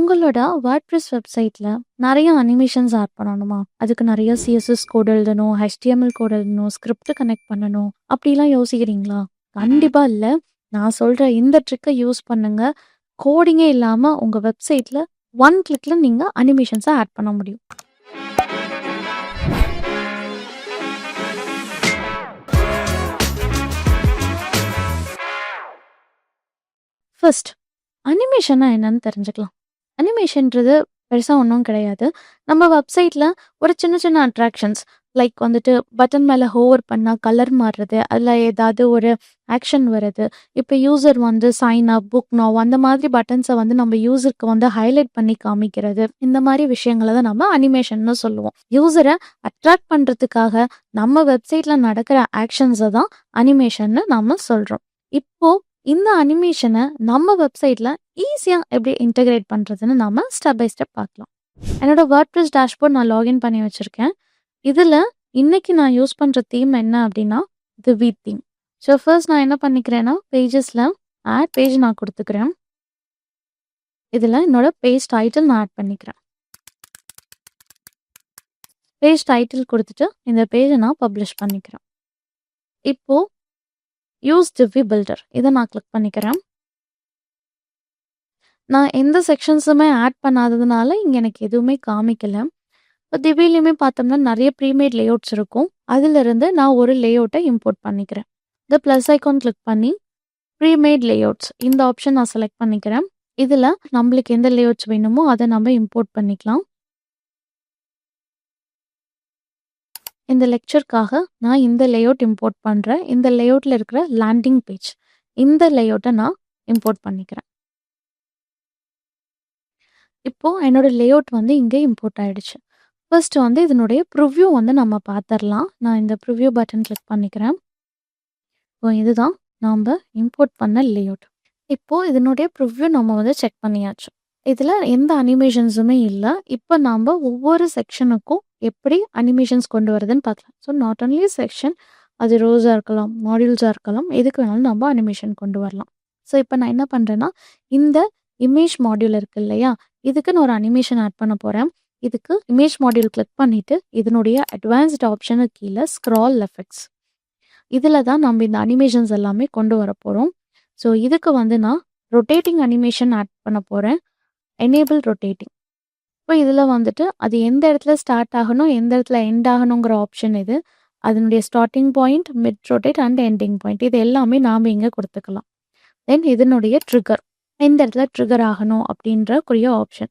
உங்களோட WordPress வெப்சைட்ல நெறைய அனிமேஷன்ஸ் ஆட் பண்ணணுமா? அதுக்கு நெறைய CSS கோட் எழுதணும், HTML கோட் எழுதணும், ஸ்கிரிப்ட் கனெக்ட் பண்ணணும். அப்படிலாம் யோசிக்கிறீங்களா? கண்டிப்பா இல்ல. நான் சொல்ற இந்த ட்ரிக்க யூஸ் பண்ணுங்க. கோடிங்கே இல்லாம உங்க வெப்சைட்ல ஒன் கிளிக்ல நீங்க அனிமேஷன்ஸ ஆட் பண்ண முடியும். ஃபர்ஸ்ட் அனிமேஷன்னா என்னன்னு தெரிஞ்சுக்கலாம். அனிமேஷன்றது பெருசா ஒண்ணும் கிடையாது. நம்ம வெப்சைட்ல ஒரு சின்ன சின்ன அட்ராக்ஷன்ஸ் லைக் வந்துட்டு பட்டன் மேல ஹோவர் பண்ணா கலர் மாறுறது, அதுல ஏதாவது ஒரு ஆக்ஷன் வருது. இப்ப யூசர் வந்து சைன் அப், புக் நவ் அந்த மாதிரி பட்டன்ஸ வந்து நம்ம யூசருக்கு வந்து ஹைலைட் பண்ணி காமிக்கிறது. இந்த மாரி விஷயங்கள தான் நம்ம அனிமேஷன்னு சொல்லுவோம். யூசர அட்ராக்ட் பண்றதுக்காக நம்ம வெப்சைட்ல நடக்கிற ஆக்ஷன்ஸ தான் அனிமேஷன்னு நாம சொல்றோம். இப்போ இந்த அனிமேஷன நம்ம வெப்சைட்ல ஈஸியா எப்படி இன்டகிரேட் பண்றதுன்னு நாம ஸ்டெப் பை ஸ்டெப் பார்க்கலாம். என்னோட WordPress டேஷ்போர்ட் நான் லாகின் பண்ணி வச்சிருக்கேன். இதுல இன்னைக்கு நான் யூஸ் பண்ற தீம் என்ன அப்படின்னா தி வீ தீம். ஸோ ஃபர்ஸ்ட் நான் என்ன பண்ணிக்கிறேன்னா பேஜஸ்ல ஆட் பேஜ் நான் கொடுத்துக்கிறேன். இதுல என்னோட பேஜ் டைட்டில் நான் ஆட் பண்ணிக்கிறேன். பேஜ் டைட்டில் கொடுத்துட்டு இந்த பேஜை நான் பப்ளிஷ் பண்ணிக்கிறேன். இப்போ யூஸ் Divi பில்டர் இதை நான் கிளிக் பண்ணிக்கிறேன். நான் எந்த செக்ஷன்ஸுமே ஆட் பண்ணாததுனால இங்கே எனக்கு எதுவுமே காமிக்கல. இப்போ திவிலையுமே பார்த்தோம்னா நிறைய ப்ரீமேட் லேஅவுட்ஸ் இருக்கும். அதிலிருந்து நான் ஒரு லேஅவுட்டை இம்போர்ட் பண்ணிக்கிறேன். இந்த ப்ளஸ் ஐக்கான் கிளிக் பண்ணி ப்ரீமேட் லேஅவுட்ஸ் இந்த ஆப்ஷன் நான் செலக்ட் பண்ணிக்கிறேன். இதில் நம்மளுக்கு எந்த லேஅவுட்ஸ் வேணுமோ அதை நம்ம இம்போர்ட் பண்ணிக்கலாம். இந்த லெக்சருக்காக நான் இந்த லேஅவுட் இம்போர்ட் பண்ணுறேன். இந்த லேஅவுட்டில் இருக்கிற லேண்டிங் பேஜ் இந்த லேஅவுட்டை நான் இம்போர்ட் பண்ணிக்கிறேன். இப்போ என்னோட லேஅவுட் வந்து இங்கே இம்போர்ட் ஆயிடுச்சு. ஃபர்ஸ்ட் வந்து இதனுடைய ப்ரிவ்யூ வந்து நம்ம பார்த்துடலாம். நான் இந்த ப்ரிவ்யூ பட்டன் கிளிக் பண்ணிக்கிறேன். இப்போ இதுதான் நாம் இம்போர்ட் பண்ண லேஅவுட். இப்போ இதனுடைய ப்ரிவ்யூ நம்ம வந்து செக் பண்ணியாச்சு. இதில் எந்த அனிமேஷன்ஸுமே இல்லை. இப்போ நாம் ஒவ்வொரு செக்ஷனுக்கும் எப்படி அனிமேஷன்ஸ் கொண்டு வரதுன்னு பார்க்கலாம். ஸோ நாட் ஒன்லி செக்ஷன், அது ரோஸாக இருக்கலாம், மாடியூல்ஸாக இருக்கலாம், எதுக்கு வேணாலும் நம்ம அனிமேஷன் கொண்டு வரலாம். ஸோ இப்போ நான் என்ன பண்ணுறேன்னா இந்த இமேஜ் மாடியூல் இருக்கு இல்லையா, இதுக்கு நான் ஒரு அனிமேஷன் ஆட் பண்ண போகிறேன். இதுக்கு இமேஜ் மாடியூல் கிளிக் பண்ணிவிட்டு இதனுடைய அட்வான்ஸ்ட் ஆப்ஷனுக்கு கீழே ஸ்க்ரால் எஃபெக்ட்ஸ் இதில் தான் நம்ம இந்த அனிமேஷன்ஸ் எல்லாமே கொண்டு வர போகிறோம். ஸோ இதுக்கு வந்து நான் ரொட்டேட்டிங் அனிமேஷன் ஆட் பண்ண போகிறேன். Enable rotating. இப்போ இதில் வந்துட்டு அது எந்த இடத்துல ஸ்டார்ட் ஆகணும், எந்த இடத்துல எண்ட் ஆகணுங்கிற ஆப்ஷன் இது. அதனுடைய starting point, mid rotate and ending point இது எல்லாமே நாம் இங்கே கொடுத்துக்கலாம். தென் இதனுடைய ட்ரிகர் எந்த இடத்துல ட்ரிகர் ஆகணும் அப்படின்ற கூடிய ஆப்ஷன்.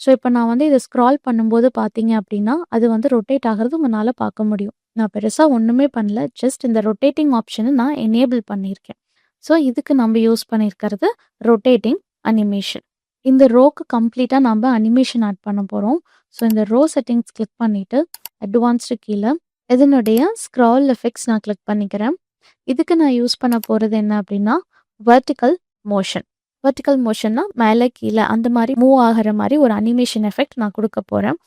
ஸோ இப்போ நான் வந்து இதை ஸ்க்ரால் பண்ணும்போது பார்த்தீங்க அப்படின்னா அது வந்து ரொட்டேட் ஆகிறது உங்களால் பார்க்க முடியும். நான் பெருசாக ஒன்றுமே பண்ணல, ஜஸ்ட் இந்த ரொட்டேட்டிங் ஆப்ஷனை நான் எனேபிள் பண்ணியிருக்கேன். ஸோ இதுக்கு நம்ம யூஸ் பண்ணியிருக்கிறது ரொட்டேட்டிங் அனிமேஷன். இந்த ரோக்கு கம்ப்ளீட்டாக நம்ம அனிமேஷன் ஆட் பண்ண போகிறோம். ஸோ இந்த ரோ செட்டிங்ஸ் கிளிக் பண்ணிவிட்டு அட்வான்ஸ்டு கீழே இதனுடைய ஸ்க்ரால் எஃபெக்ட்ஸ் நான் கிளிக் பண்ணிக்கிறேன். இதுக்கு நான் யூஸ் பண்ண போகிறது என்ன அப்படின்னா வெர்டிக்கல் மோஷன். வெர்டிக்கல் மோஷன்னா மேலே கீழே அந்த மாதிரி மூவ் ஆகிற மாதிரி ஒரு அனிமேஷன் எஃபெக்ட் நான் கொடுக்க போகிறேன்.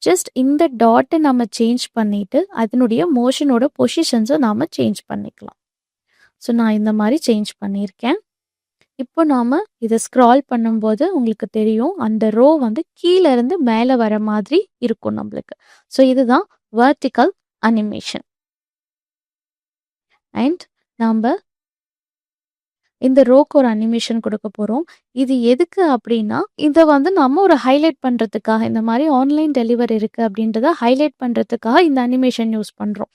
ஜஸ்ட் இந்த டாட்டை நம்ம சேஞ்ச் பண்ணிவிட்டு அதனுடைய மோஷனோட பொசிஷன்ஸை நாம் சேஞ்ச் பண்ணிக்கலாம். ஸோ நான் இந்த மாதிரி சேஞ்ச் பண்ணியிருக்கேன். இப்போ நாம் இதை ஸ்க்ரால் பண்ணும்போது உங்களுக்கு தெரியும் அந்த ரோ வந்து கீழே இருந்து மேலே வர மாதிரி இருக்கும் நம்மளுக்கு. ஸோ இதுதான் வெர்டிக்கல் அனிமேஷன். அண்ட் நாம் இந்த ரோக்கு ஒரு அனிமேஷன் கொடுக்க போகிறோம். இது எதுக்கு அப்படின்னா இதை வந்து நம்ம ஒரு ஹைலைட் பண்ணுறதுக்காக, இந்த மாதிரி ஆன்லைன் டெலிவரி இருக்குது அப்படின்றத ஹைலைட் பண்ணுறதுக்காக இந்த அனிமேஷன் யூஸ் பண்ணுறோம்.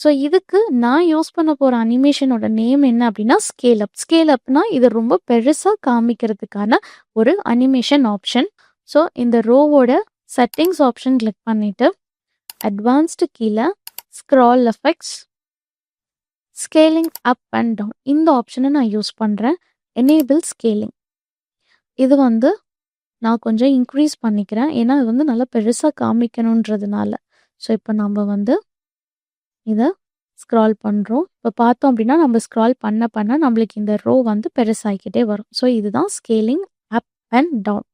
ஸோ இதுக்கு நான் யூஸ் பண்ண போகிற அனிமேஷனோட நேம் என்ன அப்படின்னா ஸ்கேல் அப். ஸ்கேல் அப்னா இது ரொம்ப பெருசாக காமிக்கிறதுக்கான ஒரு அனிமேஷன் ஆப்ஷன். ஸோ இந்த ரோவோட செட்டிங்ஸ் ஆப்ஷன் கிளிக் பண்ணிவிட்டு அட்வான்ஸ்டு கீழே scroll effects, scaling up and down இந்த ஆப்ஷனை நான் யூஸ் பண்ணுறேன். எனேபிள் ஸ்கேலிங் இது வந்து நான் கொஞ்சம் இன்க்ரீஸ் பண்ணிக்கிறேன், ஏன்னா இது வந்து நல்லா பெருசாக காமிக்கணுன்றதுனால. ஸோ இப்போ நம்ம வந்து இதை ஸ்க்ரால் பண்ணுறோம். இப்போ பார்த்தோம் அப்படின்னா நம்ம ஸ்க்ரால் பண்ண பண்ண நம்மளுக்கு இந்த ரோ வந்து பெருசாகிக்கிட்டே வரும். ஸோ இதுதான் ஸ்கேலிங் அப் அண்ட் டவுன்.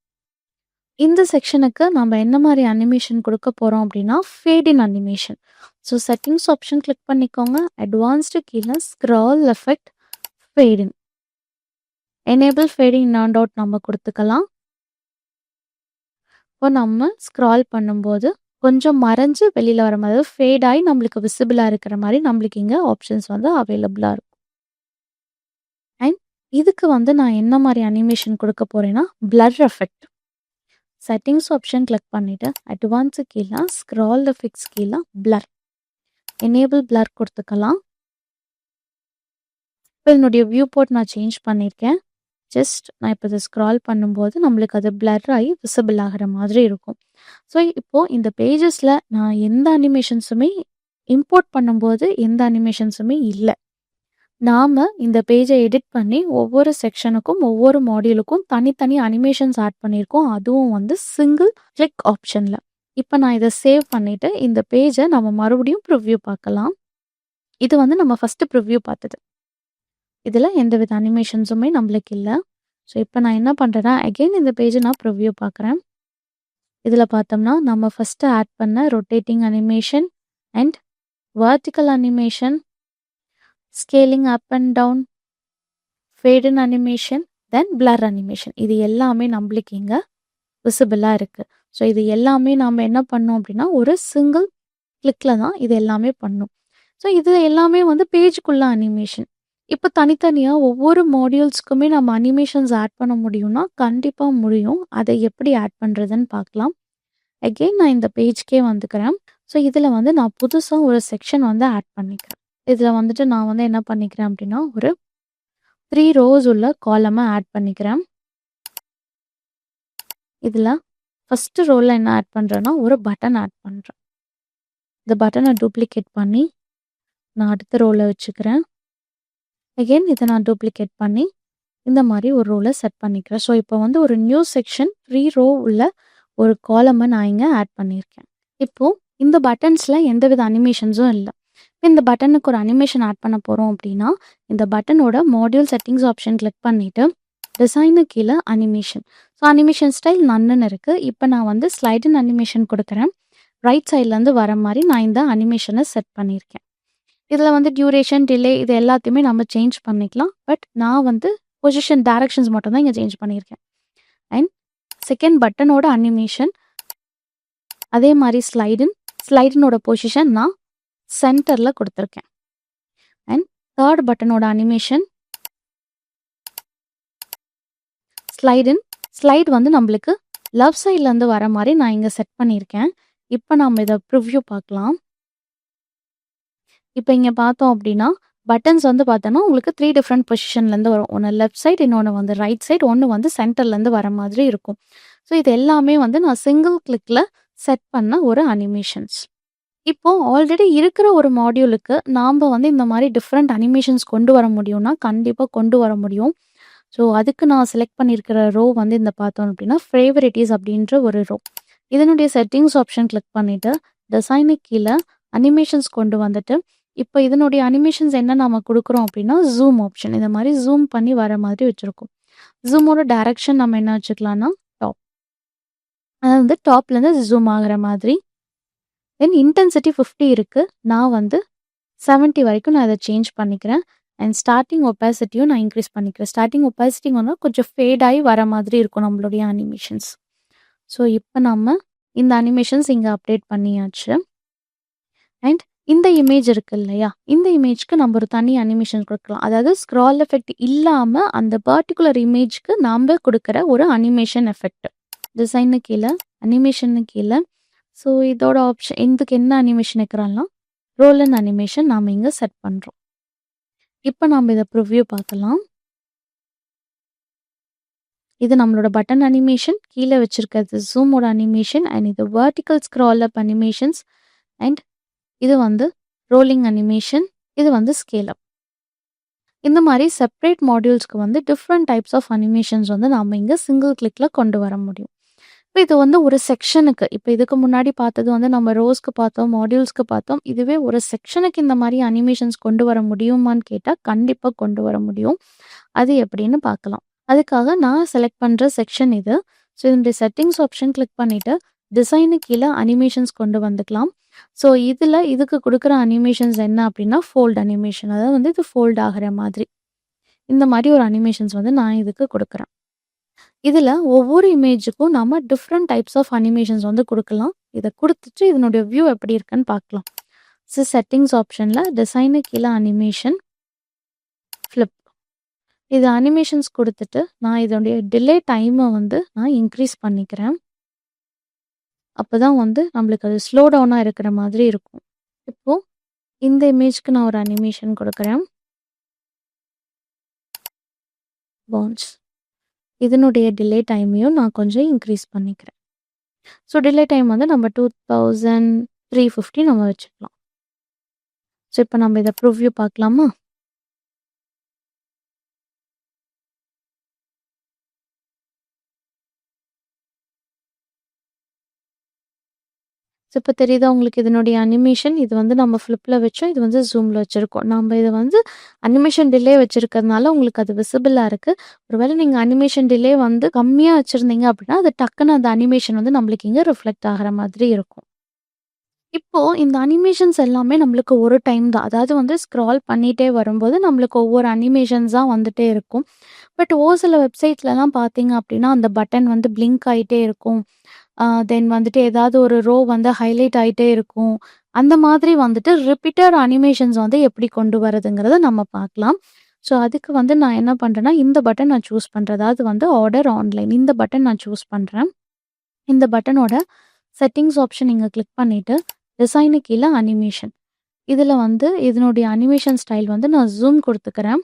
இந்த செக்ஷனுக்கு நம்ம என்ன மாதிரி அனிமேஷன் கொடுக்க போகிறோம் அப்படின்னா fade in animation. So settings option click பண்ணிக்கோங்க. அட்வான்ஸ்டு கீழே scroll effect fade in, enable fading in and out நம்ம கொடுத்துக்கலாம். இப்போ நம்ம ஸ்க்ரால் பண்ணும்போது கொஞ்சம் மறைஞ்சு வெளியில வர மாதிரி, அதாவது ஃபேட் ஆயி நம்மளுக்கு விசிபிளா இருக்கிற மாரி நம்மளுக்கு இங்க ஆப்ஷன்ஸ் வந்து அவைலபிளா இருக்கும். அண்ட் இதுக்கு வந்து நான் என்ன மாரி அனிமேஷன் குடுக்க போறேன்னா, blur effect. Settings option click பண்ணிட்டு, அட்வான்ஸு கீழ ஸ்க்ரால் த ஃபிக்ஸ் கீழ பிளர். எனேபிள் பிளர் குடுத்துக்கலாம். இப்போ என்னுடைய வியூ போர்ட் நான் சேஞ்ச் பண்ணியிருக்கேன். ஜஸ்ட் நான் இப்போ இத ஸ்க்ரால் பண்ணும்போது நம்மளுக்கு அது பிளர் ஆயி விசிபிள் ஆகுற மாதிரி இருக்கும். ஸோ, இப்போ இந்த பேஜஸ்ல நான் எந்த அனிமேஷன்ஸுமே இம்போர்ட் பண்ணும்போது எந்த அனிமேஷன்ஸுமே இல்ல. நாம இந்த பேஜ எடிட் பண்ணி ஒவ்வொரு செக்ஷனுக்கும், ஒவ்வொரு மாடியூலுக்கும் தனித்தனி அனிமேஷன்ஸ் ஆட் பண்ணியிருக்கோம். அதுவும் வந்து சிங்கிள் கிளிக் ஆப்ஷன்ல. இப்ப நான் இத சேவ் பண்ணிட்டு, இந்த பேஜ நம்ம மறுபடியும் ப்ரிவ்யூ பார்க்கலாம். இது வந்து நம்ம ஃபர்ஸ்ட் ப்ரிவ்யூ பார்த்தது. இதுல எந்தவித அனிமேஷன்ஸுமே நம்மளுக்கு இல்ல. ஸோ, இப்ப நான் என்ன பண்றேன்னா, அகைன் இந்த பேஜ நான் ப்ரிவ்யூ பார்க்குறேன். இதுல பார்த்தோம்னா, நம்ம ஃபர்ஸ்ட் ஆட் பண்ண rotating animation and vertical animation, scaling up and down, fade in animation, then blur animation. இது எல்லாமே நம்மளுக்கு இங்க விசிபிளா இருக்கு. ஸோ, இது எல்லாமே நாம என்ன பண்ணோம் அப்படின்னா, ஒரு சிங்கிள் கிளிக்ல தான் இது எல்லாமே பண்ணும். ஸோ, இது எல்லாமே வந்து பேஜுக்குள்ள அனிமேஷன். இப்போ தனித்தனியா ஒவ்வொரு மாடியூல்ஸ்க்குமே நம்ம அனிமேஷன்ஸ் ஆட் பண்ண முடியும்னா, கண்டிப்பா முடியும். அதை எப்படி ஆட் பண்றதுன்னு பார்க்கலாம். அகைன் நான் இந்த பேஜ்க்கே வந்துக்கிறேன். ஸோ, இதுல வந்து நான் புதுசா ஒரு செக்ஷன் வந்து ஆட் பண்ணிக்கிறேன். இதுல வந்துட்டு நான் வந்து என்ன பண்ணிக்கிறேன் அப்படின்னா, ஒரு 3 ரோஸ் உள்ள காலம ஆட் பண்ணிக்கிறேன். இதுல ஃபர்ஸ்ட் ரோல என்ன ஆட் பண்றேன்னா, ஒரு பட்டன் ஆட் பண்றேன். இந்த பட்டன டூப்ளிகேட் பண்ணி, நான் அடுத்த ரோல வச்சுக்கிறேன். அகைன் இத நான் டூப்ளிகேட் பண்ணி, இந்த மாரி ஒரு ரோல செட் பண்ணிக்கிறேன். ஸோ, இப்போ வந்து ஒரு நியூ செக்ஷன் 3 ரோ உள்ள ஒரு காலம நான் இங்க ஆட் பண்ணியிருக்கேன். இப்போ இந்த பட்டன்ஸ்ல எந்தவித அனிமேஷன்ஸும் இல்ல. இந்த பட்டனுக்கு ஒரு அனிமேஷன் ஆட் பண்ண போறோம் அப்படின்னா, இந்த பட்டனோட மாடியூல் செட்டிங்ஸ் ஆப்ஷன் கிளிக் பண்ணிட்டு, டிசைனுக்கு கீழ அனிமேஷன். ஸோ, அனிமேஷன் ஸ்டைல் நன்னுன்னு இருக்கு. இப்ப நான் வந்து ஸ்லைட் இன் அனிமேஷன் குடுக்குறேன். ரைட் சைட்லேருந்து வர மாரி நான் இந்த அனிமேஷன செட் பண்ணியிருக்கேன். இதுல வந்து டியூரேஷன், டிலே இது எல்லாத்தையுமே நம்ம சேஞ்ச் பண்ணிக்கலாம். பட் நான் வந்து பொசிஷன், டைரக்ஷன்ஸ் மட்டும் தான் இங்க சேஞ்ச் பண்ணியிருக்கேன். அண்ட் செகண்ட் பட்டனோட அனிமேஷன், அதே மாரி ஸ்லைடினோட பொசிஷன் நான் சென்டர்ல குடுத்துருக்கேன். அண்ட் தேர்ட் பட்டனோட அனிமேஷன், ஸ்லைட் வந்து நம்மளுக்கு லெஃப்ட் சைட்லேருந்து வர மாரி நான் இங்க செட் பண்ணியிருக்கேன். இப்ப நாம இத ப்ரிவ்யூ பார்க்கலாம். இப்ப இங்க பார்த்தோம் அப்படின்னா, பட்டன்ஸ் வந்து பார்த்தோன்னா, உங்களுக்கு 3 டிஃபரெண்ட் பொசிஷன்லேருந்து வரும். ஒண்ணு லெஃப்ட் சைட், இன்னொன்னு வந்து ரைட் சைட், ஒண்ணு வந்து சென்டர்லேருந்து வர மாதிரி இருக்கும். ஸோ, இது எல்லாமே வந்து நான் சிங்கிள் கிளிக்ல செட் பண்ண ஒரு அனிமேஷன்ஸ். இப்போ ஆல்ரெடி இருக்கிற ஒரு மாடியூலுக்கு நாம வந்து இந்த மாரி டிஃபரெண்ட் அனிமேஷன்ஸ் கொண்டு வர முடியும்னா, கண்டிப்பா கொண்டு வர முடியும். ஸோ, அதுக்கு நான் செலக்ட் பண்ணியிருக்கிற ரோ வந்து இந்த பார்த்தோம் அப்படின்னா, ஃபேவரைட்டீஸ் அப்படின்ற ஒரு ரோ. இதனுடைய செட்டிங்ஸ் ஆப்ஷன் கிளிக் பண்ணிட்டு, டிசைனுக்கு கீழ அனிமேஷன்ஸ் கொண்டு வந்துட்டு, இப்போ இதனுடைய அனிமேஷன்ஸ் என்ன நாம குடுக்குறோம் அப்படின்னா, ஜூம் ஆப்ஷன். இந்த மாரி ஜூம் பண்ணி வர மாதிரி வச்சிருக்கோம். ஜூமோட டைரக்ஷன் நம்ம என்ன வச்சுக்கலாம்னா, டாப். அதாவது வந்து டாப்லேருந்து ஜூம் ஆகுற மாதிரி. தென் இன்டென்சிட்டி 50 இருக்கு. நான் வந்து 70 வரைக்கும் நான் இத சேஞ்ச் பண்ணிக்கிறேன். அண்ட் ஸ்டார்ட்டிங் ஒபாசிட்டியும் நான் இன்க்ரீஸ் பண்ணிக்கிறேன். ஸ்டார்ட்டிங் ஒபாசிட்டிங்கன்னா கொஞ்சம் ஃபேட் ஆயி வர மாதிரி இருக்கும் நம்மளுடைய அனிமேஷன்ஸ். ஸோ, இப்ப நம்ம இந்த அனிமேஷன்ஸ் இங்க அப்டேட் பண்ணியாச்சு. அண்ட் இந்த இமேஜ் இருக்கு இல்லையா? இந்த இமேஜ்க்கு நம்ம ஒரு தனி அனிமேஷன் குடுக்கலாம். அதாவது ஸ்க்ரால் எஃபெக்ட் இல்லாம அந்த பர்ட்டிகுலர் இமேஜ்க்கு நாம குடுக்குற ஒரு அனிமேஷன் எஃபெக்ட். டிசைனுக்கு கீழ, அனிமேஷனுக்கு கீழ. ஸோ, இதோட ஆப்ஷன் இதுக்கு என்ன அனிமேஷன் வைக்கிறோம்னா, ரோல் அண்ட் அனிமேஷன் நாம இங்க செட் பண்றோம். இப்ப நாம இத ப்ரிவ்யூ பார்க்கலாம். இது நம்மளோட பட்டன் அனிமேஷன். கீழ வச்சிருக்கிறது ஜூமோட அனிமேஷன் அண்ட் இது vertical scroll up animations and இது வந்து ரோலிங் அனிமேஷன். இது வந்து ஸ்கேல் அப். இந்த மாரி செப்பரேட் மாடியூல்ஸ்க்கு வந்து டிஃபரெண்ட் டைப்ஸ் ஆஃப் அனிமேஷன்ஸ் வந்து நாம இங்க சிங்கிள் கிளிக்ல கொண்டு வர முடியும். இப்ப இது வந்து ஒரு செக்ஷனுக்கு இப்ப இதுக்கு முன்னாடி பார்த்தது வந்து நம்ம ரோஸ்க்கு பார்த்தோம், மாடியூல்ஸ்க்கு பார்த்தோம். இதுவே ஒரு செக்ஷனுக்கு இந்த மாரி அனிமேஷன்ஸ் கொண்டு வர முடியுமான்னு கேட்டா, கண்டிப்பா கொண்டு வர முடியும். அது எப்படின்னு பார்க்கலாம். அதுக்காக நான் செலக்ட் பண்ற செக்ஷன் இது. ஸோ, இதனுடைய செட்டிங்ஸ் ஆப்ஷன் கிளிக் பண்ணிட்டு, டிசைனுக்கு கீழ அனிமேஷன்ஸ் கொண்டு வந்துக்கலாம். ஸோ, இதுக்கு குடுக்குற அனிமேஷன்ஸ் என்ன அப்படின்னா, ஃபோல்ட் அனிமேஷன். அதாவது வந்து இது ஃபோல்ட் ஆகுற மாதிரி. இந்த மாரி ஒரு அனிமேஷன்ஸ் வந்து நான் இதுக்கு குடுக்குறேன். இதில ஒவ்வொரு இமேஜுக்கும் நாம டிஃப்ரெண்ட் டைப்ஸ் ஆஃப் அனிமேஷன்ஸ் வந்து குடுக்கலாம். இத குடுத்துட்டு இதனுடைய வியூ எப்படி இருக்குன்னு பார்க்கலாம். செட்டிங்ஸ் ஆப்ஷன்ல டிசைனுக்கு கீழ அனிமேஷன், ஃபிளிப். இது அனிமேஷன்ஸ் குடுத்துட்டு, நான் இதனுடைய டிலே டைம வந்து நான் இன்க்ரீஸ் பண்ணிக்கிறேன். அப்பதான் வந்து நம்மளுக்கு அது ஸ்லோ டவுனா இருக்கிற மாதிரி இருக்கும். இப்போ இந்த இமேஜ்க்கு நான் ஒரு அனிமேஷன் குடுக்குறேன். பவுன்ஸ். இதனுடைய டிலே டைமையும் நான் கொஞ்சம் இன்க்ரீஸ் பண்ணிக்கிறேன். ஸோ டிலே டைம் வந்து நம்ம 2350 நம்ம வச்சுக்கலாம். ஸோ இப்போ நம்ம இத ப்ரிவ்யூ பார்க்கலாமா? ஸோ இப்போ தெரியுதா உங்களுக்கு இதனுடைய அனிமேஷன்? இது வந்து நம்ம ஃபிளிப்ல வச்சோம். இது வந்து ஜூம்ல வச்சிருக்கோம். நம்ம இத வந்து அனிமேஷன் டிலே வச்சிருக்கிறதுனால உங்களுக்கு அது விசிபிளா இருக்கு. ஒருவேளை நீங்க அனிமேஷன் டிலே வந்து கம்மியா வச்சிருந்தீங்க அப்படின்னா, அது டக்குனு அந்த அனிமேஷன் வந்து நம்மளுக்கு இங்க ரிஃப்ளெக்ட் ஆகுற மாதிரி இருக்கும். இப்போ இந்த அனிமேஷன்ஸ் எல்லாமே நம்மளுக்கு ஒரு டைம் தான். அதாவது வந்து ஸ்க்ரால் பண்ணிட்டே வரும்போது நம்மளுக்கு ஒவ்வொரு அனிமேஷன்ஸா வந்துட்டே இருக்கும். பட் ஒரு சில வெப்சைட்லலாம் பார்த்தீங்க அப்படின்னா, அந்த பட்டன் வந்து பிளிங்க் ஆயிட்டே இருக்கும். தென் வந்துட்டு ஏதாவது ஒரு ரோ வந்து ஹைலைட் ஆயிட்டே இருக்கும். அந்த மாதிரி வந்துட்டு ரிப்பீட்டட் அனிமேஷன்ஸ் வந்து எப்படி கொண்டு வரதுங்கிறத நம்ம பார்க்கலாம். ஸோ அதுக்கு வந்து நான் என்ன பண்றேன்னா, இந்த பட்டன் நான் சூஸ் பண்றேன். அதாவது வந்து ஆர்டர் ஆன்லைன் இந்த பட்டன் நான் சூஸ் பண்றேன். இந்த பட்டனோட செட்டிங்ஸ் ஆப்ஷன் நீங்க கிளிக் பண்ணிட்டு, டிசைனுக்கு கீழ அனிமேஷன். இதுல வந்து இதனுடைய அனிமேஷன் ஸ்டைல் வந்து நான் ஜூம் குடுத்துக்கிறேன்.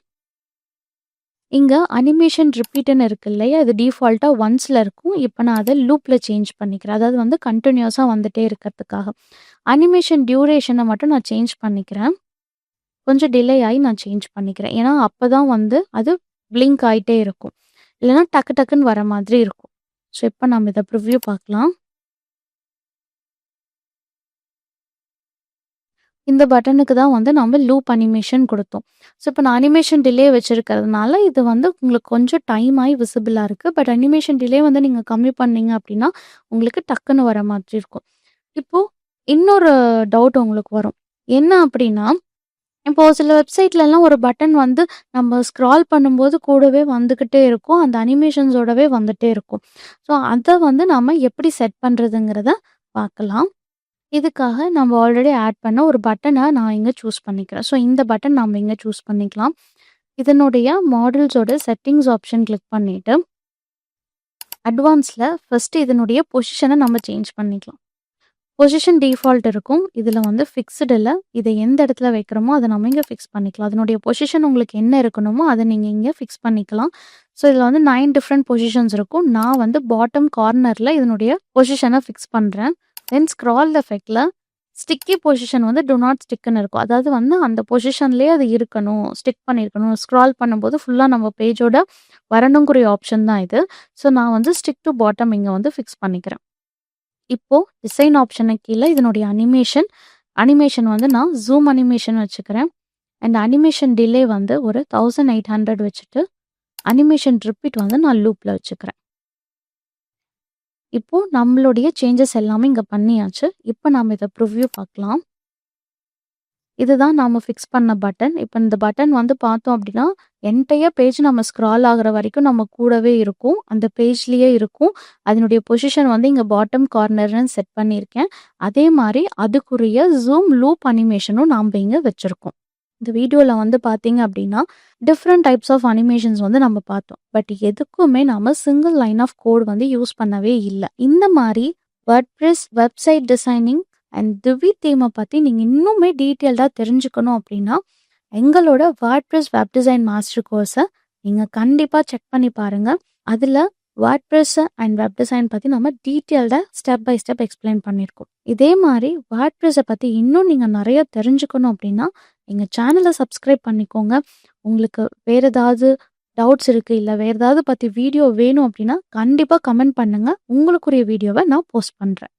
இங்க அனிமேஷன் ரிப்பீட்ன்னு இருக்கு இல்லையா? இது டிஃபால்ட்டா ஒன்ஸ்ல இருக்கும். இப்ப நான் அத லூப்ல சேஞ்ச் பண்ணிக்கிறேன். அதாவது வந்து கன்டினியூஸா வந்துட்டே இருக்கிறதுக்காக. அனிமேஷன் டியூரேஷன மட்டும் நான் சேஞ்ச் பண்ணிக்கிறேன். கொஞ்சம் டிலே ஆயி நான் சேஞ்ச் பண்ணிக்கிறேன். ஏன்னா, அப்பதான் வந்து அது பிளிங்க் ஆயிட்டே இருக்கும். இல்லன்னா டக்கு டக்குன்னு வர மாதிரி இருக்கும். ஸோ இப்ப நம்ம இத ப்ரிவ்யூ பார்க்கலாம். இந்த பட்டனுக்கு தான் வந்து நம்ம லூப் அனிமேஷன் குடுத்தோம். ஸோ, இப்ப நான் அனிமேஷன் டிலே வச்சிருக்கிறதுனால, இது வந்து உங்களுக்கு கொஞ்சம் டைம் ஆயி விசிபிளா இருக்கு. பட் அனிமேஷன் டிலே வந்து நீங்க கம்மி பண்ணீங்க அப்படின்னா, உங்களுக்கு டக்குன்னு வர மாதிரி இருக்கும். இப்போ இன்னொரு டவுட் உங்களுக்கு வரும். என்ன அப்படின்னா, இப்போ சில வெப்சைட்லலாம் ஒரு பட்டன் வந்து நம்ம ஸ்க்ரால் பண்ணும்போது கூடவே வந்துகிட்டே இருக்கும். அந்த அனிமேஷன்ஸோடவே வந்துட்டே இருக்கும். ஸோ, அத வந்து நாம எப்படி செட் பண்றதுங்கிறத பார்க்கலாம். இதுக்காக நம்ம ஆல்ரெடி ஆட் பண்ண ஒரு பட்டன நான் இங்க சூஸ் பண்ணிக்கிறேன். ஸோ இந்த பட்டன் நாம இங்க சூஸ் பண்ணிக்கலாம். இதனுடைய மாடல்ஸோட செட்டிங்ஸ் ஆப்ஷன் கிளிக் பண்ணிட்டு, அட்வான்ஸ்ல ஃபர்ஸ்ட் இதனுடைய பொசிஷன நம்ம சேஞ்ச் பண்ணிக்கலாம். பொசிஷன் டிஃபால்ட் இருக்கும். இதுல வந்து ஃபிக்ஸ்டுல இத எந்த இடத்துல வைக்கிறோமோ, அத நம்ம இங்க ஃபிக்ஸ் பண்ணிக்கலாம். அதனுடைய பொசிஷன் உங்களுக்கு என்ன இருக்கணுமோ, அத நீங்க இங்க ஃபிக்ஸ் பண்ணிக்கலாம். ஸோ இதுல வந்து 9 டிஃபரெண்ட் பொசிஷன்ஸ் இருக்கும். நான் வந்து பாட்டம் கார்னர்ல இதனுடைய பொசிஷன ஃபிக்ஸ் பண்றேன். தென் ஸ்க்ரால் எஃபெக்ட்ல ஸ்டிக்கி பொசிஷன் வந்து டூ நாட் ஸ்டிக்ன்னு இருக்கும். அதாவது வந்து அந்த பொசிஷன்லயே அது இருக்கணும். ஸ்டிக் பண்ணியிருக்கணும். ஸ்க்ரால் பண்ணும்போது ஃபுல்லா நம்ம பேஜோட வரணுங்கிற ஆப்ஷன் தான் இது. ஸோ நான் வந்து ஸ்டிக் டூ பாட்டம் இங்க வந்து ஃபிக்ஸ் பண்ணிக்கிறேன். இப்போ டிசைன் ஆப்ஷனுக்கு கீழ இதனுடைய அனிமேஷன் வந்து நான் ஜூம் அனிமேஷன் வச்சுக்கிறேன். அண்ட் அனிமேஷன் டிலே வந்து ஒரு 1800 வச்சுட்டு, அனிமேஷன் ரிப்பீட் வந்து நான் லூப்ல வச்சுக்கிறேன். இப்போ நம்மளுடைய சேஞ்சஸ் எல்லாமே இங்க பண்ணியாச்சு. இப்ப நாம இத ப்ரிவ்யூ பார்க்கலாம். இதுதான் நாம ஃபிக்ஸ் பண்ண பட்டன். இப்ப இந்த பட்டன் வந்து பார்த்தோம் அப்படின்னா, என்டையர் பேஜ் நம்ம ஸ்க்ரால் ஆகுற வரைக்கும் நம்ம கூடவே இருக்கும். அந்த பேஜ்லயே இருக்கும். அதனுடைய பொசிஷன் வந்து இங்க பாட்டம் கார்னர்ன்னு செட் பண்ணியிருக்கேன். அதே மாரி அதுக்குரிய ஜூம் லூப் அனிமேஷனும் நாம இங்க வச்சிருக்கோம். இந்த வீடியோல வந்து பார்த்தீங்க அப்படின்னா, டிஃபரெண்ட் டைப்ஸ் ஆஃப் அனிமேஷன்ஸ் வந்து நம்ம பார்த்தோம். பட் எதுக்குமே நாம சிங்கிள் லைன் ஆஃப் கோட் வந்து யூஸ் பண்ணவே இல்ல. இந்த மாரி வேர்ட்பிரஸ் வெப்சைட் டிசைனிங் அண்ட் திவி தீம பத்தி நீங்க இன்னுமே டீட்டெயில்டா தெரிஞ்சுக்கணும் அப்படின்னா, எங்களோட WordPress web design master course நீங்க கண்டிப்பா செக் பண்ணி பாருங்க. அதுல வேர்ட்பிரஸ் அண்ட் வெப் டிசைன் பத்தி நம்ம டீட்டெயில்டா ஸ்டெப் பை ஸ்டெப் எக்ஸ்பிளைன் பண்ணியிருக்கோம். இதே மாரி வேர்ட்பிரஸ பத்தி இன்னும் நீங்க நெறைய தெரிஞ்சுக்கணும் அப்படின்னா, எங்க சேனல சப்ஸ்கிரைப் பண்ணிக்கோங்க. உங்களுக்கு வேற ஏதாவது டவுட்ஸ் இருக்கு, இல்ல வேற ஏதாவது பத்தி வீடியோ வேணும் அப்படின்னா, கண்டிப்பா கமெண்ட் பண்ணுங்க. உங்களுக்குரிய வீடியோவ நான் போஸ்ட் பண்றேன்.